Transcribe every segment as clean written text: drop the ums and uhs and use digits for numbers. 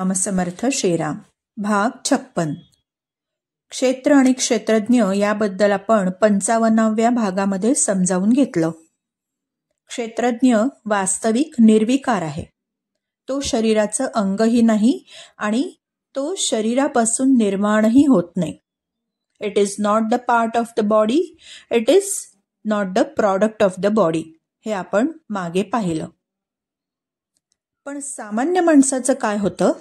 रामसमर्थ श्रीराम. भाग 56. क्षेत्र आणि क्षेत्रज्ञ याबद्दल आपण 55व्या भागामध्ये समजावून घेतलं. क्षेत्रज्ञ वास्तविक निर्विकार आहे. तो शरीराचं अंगही नाही आणि तो शरीरापासून निर्माणही होत नाही. It is not the part of the body, it is not the product of the body, हे आपण मागे पाहिलं. पण सामान्य माणसाचं काय होतं?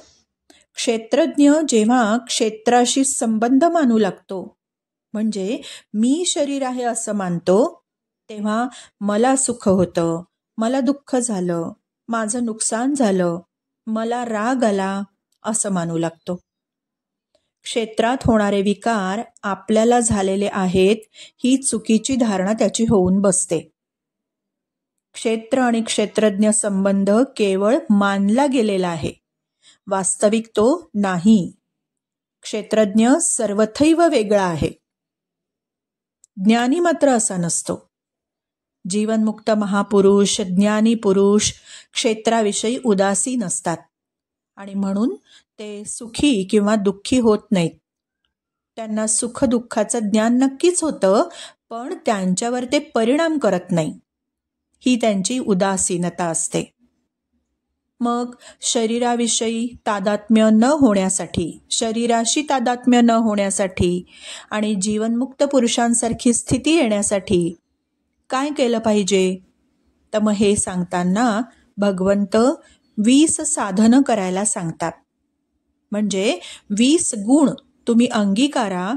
क्षेत्रज्ञ जेव्हा क्षेत्राशी संबंध मानू लागतो, म्हणजे मी शरीर आहे असं मानतो, तेव्हा मला सुख होतं, मला दुःख झालं, माझं नुकसान झालं, मला राग आला असं मानू लागतो. क्षेत्रात होणारे विकार आपल्याला झालेले आहेत ही चुकीची धारणा त्याची होऊन बसते. क्षेत्र आणि क्षेत्रज्ञ संबंध केवळ मानला गेलेला आहे, वास्तविक तो नाही. क्षेत्रज्ञ सर्वथैव वेगळा आहे. ज्ञानी मात्र असा नसतो. जीवनमुक्त महापुरुष, ज्ञानी पुरुष क्षेत्राविषयी उदासीन असतात आणि म्हणून ते सुखी किंवा दुःखी होत नाहीत. त्यांना सुख दुःखाचं ज्ञान नक्कीच होतं, पण त्यांच्यावर ते परिणाम करत नाही. ही त्यांची उदासीनता असते. मग शरीराविषयी तादात्म्य न होण्यासाठी, शरीराशी तादात्म्य न होण्यासाठी आणि जीवनमुक्त पुरुषांसारखी स्थिती येण्यासाठी काय केलं पाहिजे? तर मग हे सांगताना भगवंत 20 साधनं करायला सांगतात. म्हणजे 20 गुण तुम्ही अंगीकारा,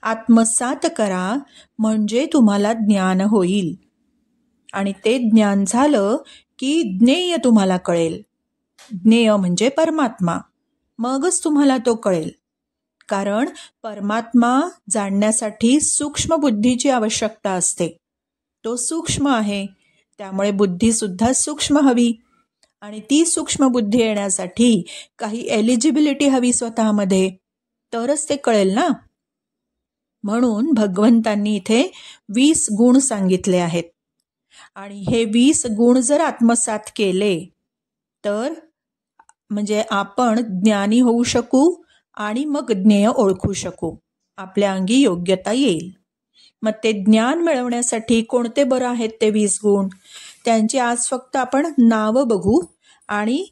आत्मसात करा, म्हणजे तुम्हाला ज्ञान होईल. आणि ते ज्ञान झालं की ज्ञेय तुम्हाला कळेल. ज्ञेय म्हणजे परमात्मा. मगच तुम्हाला तो कळेल. कारण परमात्मा जाणण्यासाठी सूक्ष्म बुद्धीची आवश्यकता असते. तो सूक्ष्म आहे, त्यामुळे बुद्धी सुद्धा सूक्ष्म हवी. आणि ती सूक्ष्म बुद्धी येण्यासाठी काही एलिजिबिलिटी हवी स्वतःमध्ये, तरच ते कळेल ना. म्हणून भगवंतांनी इथे 20 गुण सांगितले आहेत. आणि हे 20 गुण जर आत्मसात केले तर म्हणजे आपण ज्ञानी होऊ शकू आणि मग ज्ञेय ओळखू शकू. आपल्या अंगी योग्यता येईल. मग ते ज्ञान मिळवण्यासाठी कोणते बरं आहेत ते 20 गुण? त्यांची आज फक्त आपण नावं बघू आणि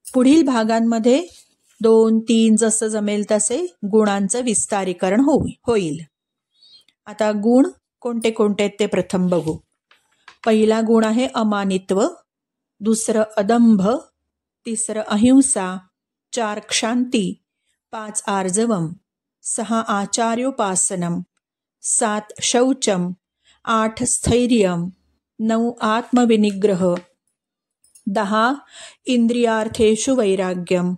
पुढील भागांमध्ये 2-3 जसं जमेल तसे गुणांचं विस्तारीकरण होईल. आता गुण कोणते कोणते ते प्रथम बघू. पहिला गुण आहे अमानित्व, दुसरं अदंभ, तिसरं अहिंसा, 4 क्षांती, 5 आर्जवम, 6 आचार्योपासनम, 7 शौचम, 8 स्थैर्यम, 9 आत्मविनिग्रह, 10 इंद्रियार्थेषु वैराग्यम,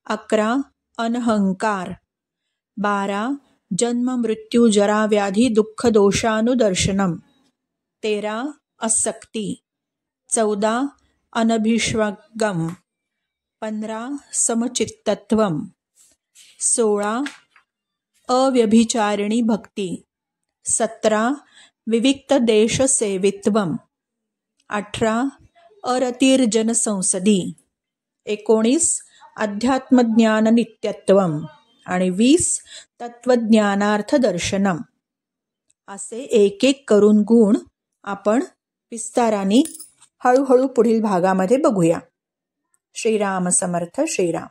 11 अनहंकार, 12 जन्म मृत्यू जरा व्याधी दुःख दोषानुदर्शनम, 13 असक्ती, 14 अनभिष्वगम, 15 समचित्तत्वम, 16 अव्यभिचारिणी भक्ती, 17 विविक्त देश सेवित्वम, 18 अरतिर्जन संसदी, 19 अध्यात्मज्ञान नित्यत्वम आणि 20 तत्वज्ञानार्थ दर्शनम. असे एक एक करून गुण आपण विस्ताराने हळूहळू पुढील भागामध्ये बघूया. श्रीराम समर्थ श्रीराम.